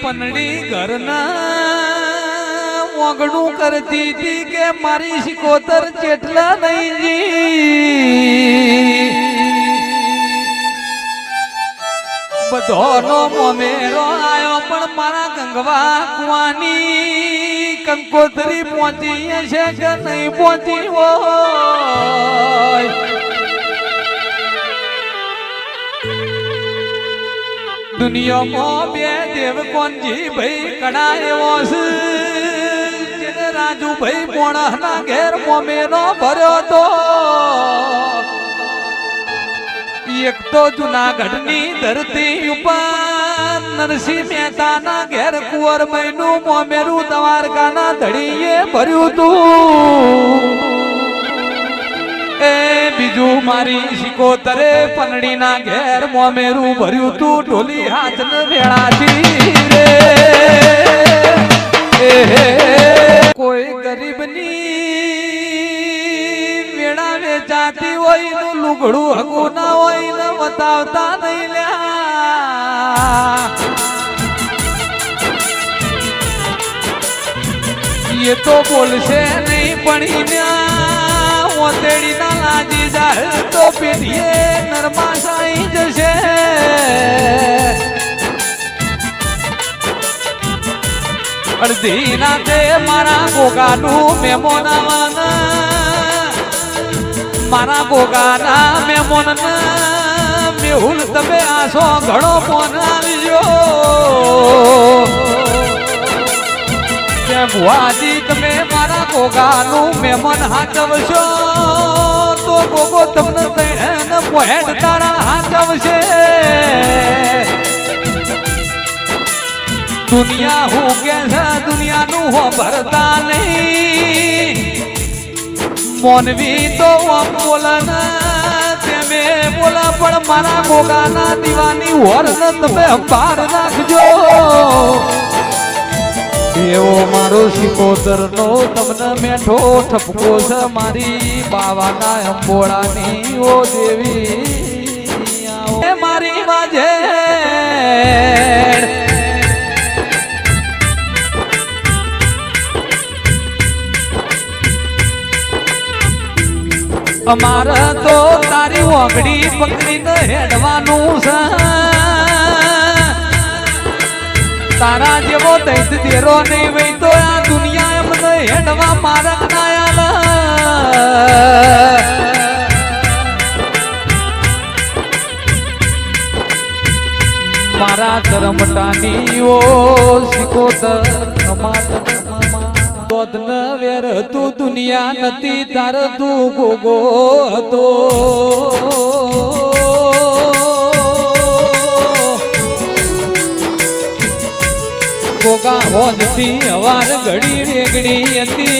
पनड़ी घर ना ओगड़ू करती थी के मारी शिकोतर चेटला नहीं जी बधोनो मोमेरो आयो पण मारा गंगवा कुआनी कंकोतरी पहुंची है के नहीं पहुंची वो दुनिया में बे देव कौन जी भाई कड़ाए वोस जिने राजू भाई पोणा ना घेर मोमेनो भरो तो एक तो जूनागढ़नी धरती ऊपर नरसिंह मेहता ना घेर कुंवर मैनू मोमेरू द्वारका ना धड़ीए भर्यू तू ए बीजू मारी शिकोतरे पनड़ी ना घेर मोमेरू भर्यू तू ढोली हाथ न भेड़ाती रे कोई गरीब नी वेड़ा वेचाती वही नु लुगड़ू हगू ना वही न बतावता नहीं लिया ये तो बोल से नहीं पड़ी ना वो तेरी ना लाजी जाए तो पीढ़िए नरमा साई जैसे अर्दीना ते मारा गोगानू में मोनावाना मारा गोगाना में मोनना मेहुल तबे आसो घड़ो मोनावियो बुआजी तमे मारा गोगानू में मन हाचवशो तो गोगो तमने तेन पोहेड तारा हाचवशे दुनिया हो कैसा दुनिया नु हो भरता नहीं मोनवी तो हम बोलना तेमे बोला पण मारा गोगाना दीवानी और न तमे हम बाहर रखजो एवो मारो शिकोतर नो तमने मेठो ठपको से मारी बावाना अंबोड़ानी ओ देवी आओ मारी बाजे अमारा तो तारी ओगड़ी पकड़ी न हेडवानू सा तारा जेवो दैत देरो नहीं वही तो या दुनिया में हेडवा मारक नायाला मारा धर्मटानी ओ शिकोतर माता दोद न वेर तू दुनिया नती तार तू गोगो तो गोगा होती हवार घड़ी रेगड़ी यती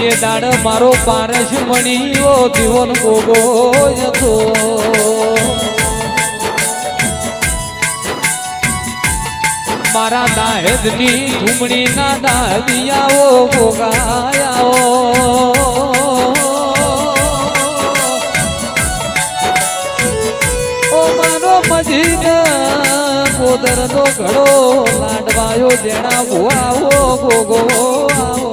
ये दाड़ मारो पारस मणि ओ दिवन गोगो यतो मारा दाहदनी घूमनी ना दादिया ओ गोगाया ओ मारो मजीना गोदर नो घड़ो लाडवायो जेना बुआ ओ गोगो आओ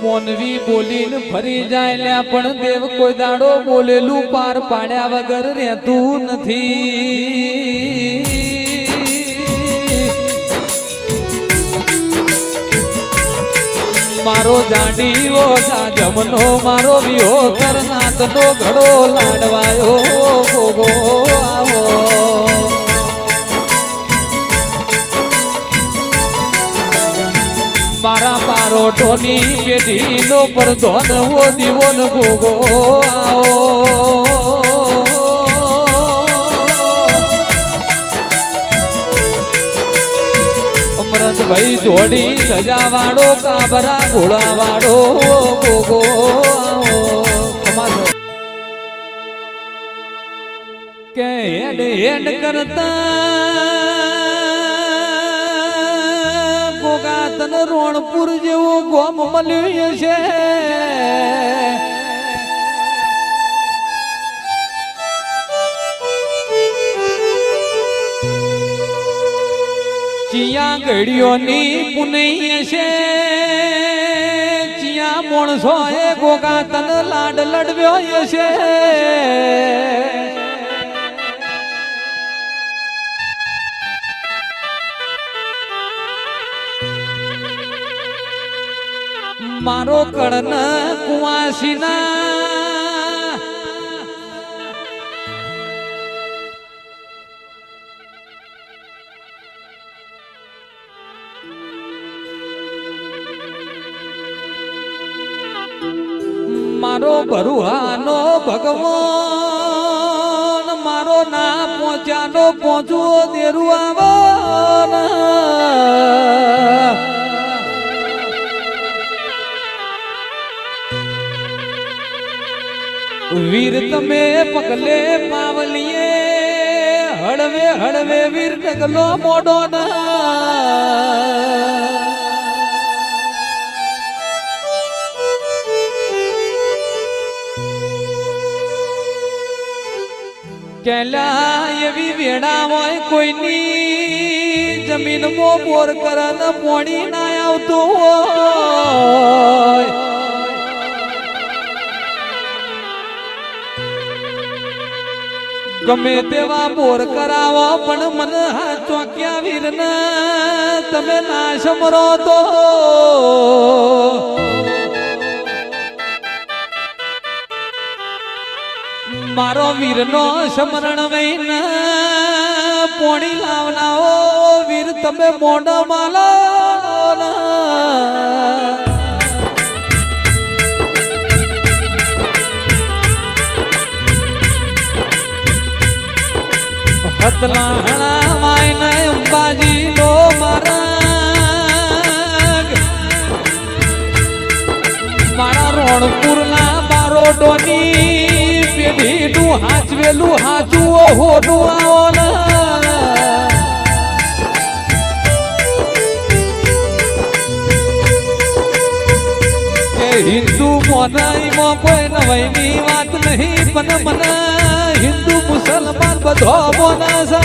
मोनवी बोलीन फरी जायल्या पण देव कोई दाड़ो बोलेलू पार पाड्या वगर रहतू नथी मारो जाडी ओ जमनो मारो वियो करनाथ नो घड़ो लाडवायो गोगो आवो मारा पारो टोनी पेटी नो पर धोन वो दीवन गोगो आओ अमृत भाई जोड़ी सजावाड़ो काबरा घोड़ावाड़ो गोगो आओ के हेड हेड करता तन रोणपुर जेवो गोम मल्यो छे चिया घड़ियोनी पुनई से चिया मोणसो ए गोगा तन लाड लड़व्यो से मारो कड़न कुआसीना मारो भरुहानो भगवान मारो ना पहुंचानो पहुंचो देरु आवना वीर तमे पगले पावलिए हड़वे हड़वे वीर डगलो मोडो ना कहला ये भी वेड़ा होय कोई नी जमीन मो बोर करन पोणी ना आवतो होय गमे तेवा बोर करावो पण मन हाचो क्या वीर न तमे नाश मरो तो मारो वीर नो समरण वैन पोणी लावनाओ वीर तमे मोंडा माला हतला हणा मायन अंबाजी नो मारा रोणपुर ना मारो डोनी पेढ़ी नु हाचवेलू हाचू हो नु आवना के हिंदू मोनाई मो कोई नवैनी बात नहीं पन मन हिंदू मुसलमान बधो बोनासा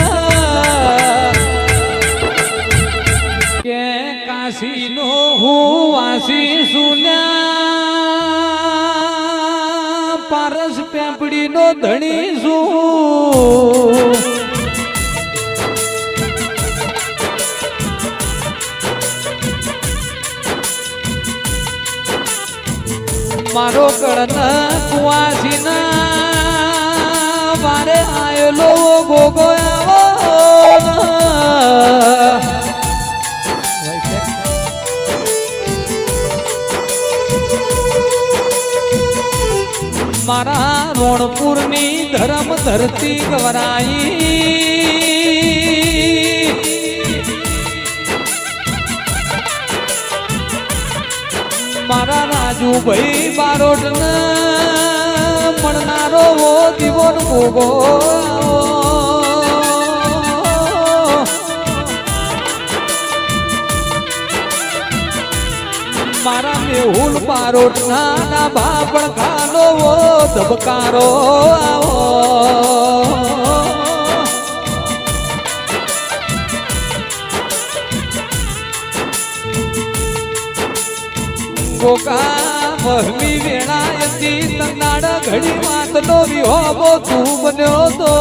के काशी नो हुआसी सुन्या पारस पेपड़ी नो धणी सू मारो कड़न कुआसी ना बारे आयलो गोगो मारा रोणपुर नी धर्म धरती गवराई मारा राजू भाई बारोट न मणनारो वो दीवन गोगो मारा मेहुल बारोट ना बापण खानो वो धबकारो आओ गोका वहमी वेणायती तन्नाडा घड़ी मात नो विहोबो तू बन्यो तो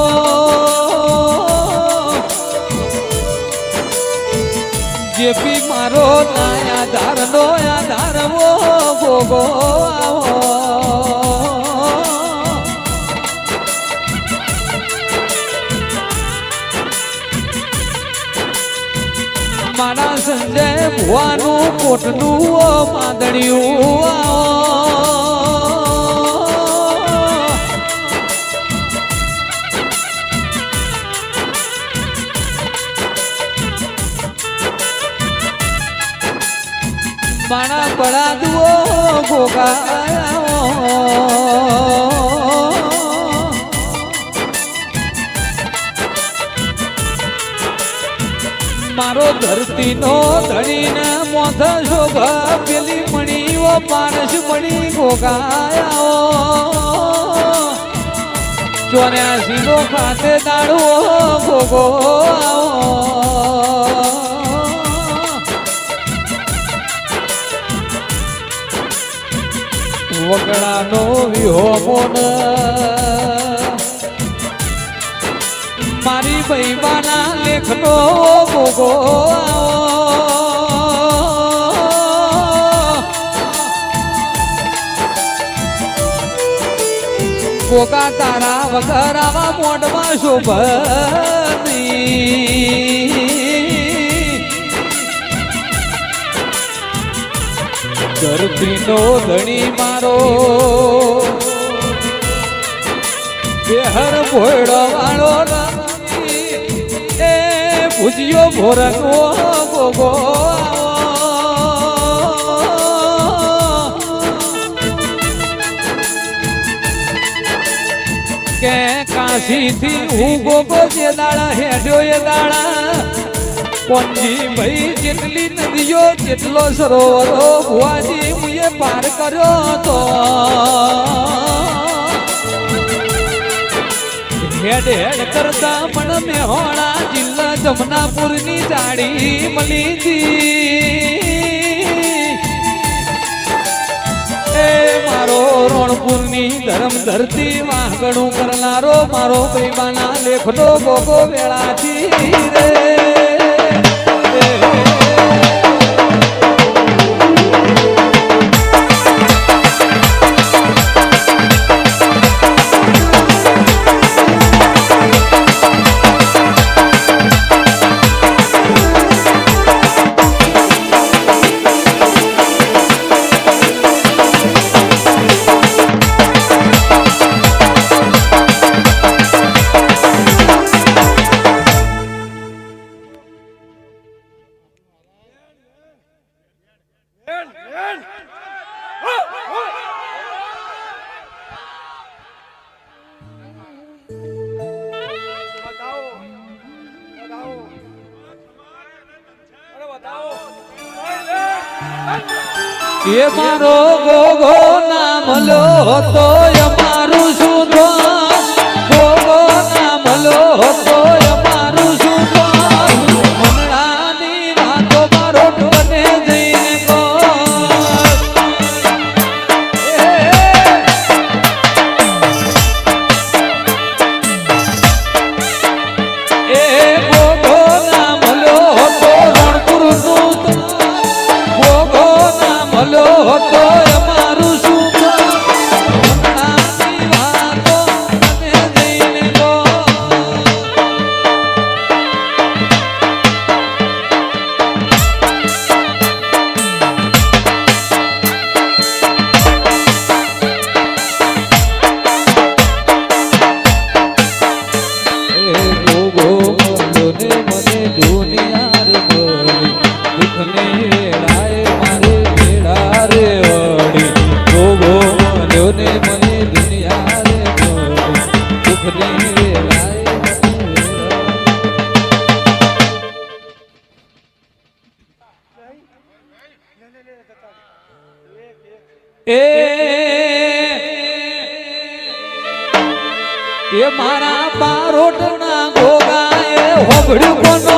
जे भी मारो नाया धार नो आधार वो गोगो आओ मारा संजय भुआनु कोटनु मादड़ियू मारा बड़ा दुओ गोगा मारो धरती नो धनी न मोथ शोभा पेली मणि वो पारस मणि गोगाया चौरासी नो खाते दाड़ो गोगो જોયો મોન મારી બૈબાના લેખનો ગોગો ગોગા તારા વગર આવા મોઢમાં શોભની ધરતીનો ધણી મારો બેહર ભોયડો વાળો એ ભુજિયો ભોરનો ગોગો કે કાશીથી હું ગોગો જે દાડા હેડ્યો એ દાડા કોંજી ભાઈ જેટલી નદીઓ જેટલો સરોવરો ભુવાજી મુએ પાર કર્યો તો હેડ હેડ કરતા પણ મેહોણા જિલ્લા જમનાપુરની જાડી મળી એ મારો રણપુરની ધર્મ ધરતી વાહગણું કરનારો મારો પ્રેમાના લેખનો ગોગો વેળાથી રે ये मारो गोगो नाम लो तो यमारू सुधो गोगो नाम लो तो यमारू सुधो मनरानी वातो मारो बने जईने को ए गोगो नाम लो तो रणपुर सुधो गोगो लो तो हमारू सुखा मनानी वातो बने जईने को ए गोगो लोने मने दुनिया रे गोरी दुखने वेड़ाए मारे रे वड़ी गोगो लोने मने दुनिया रे गोरी दुखने वेड़ाए ए मारा बारोटना गोगा ए होबड़ू कोनो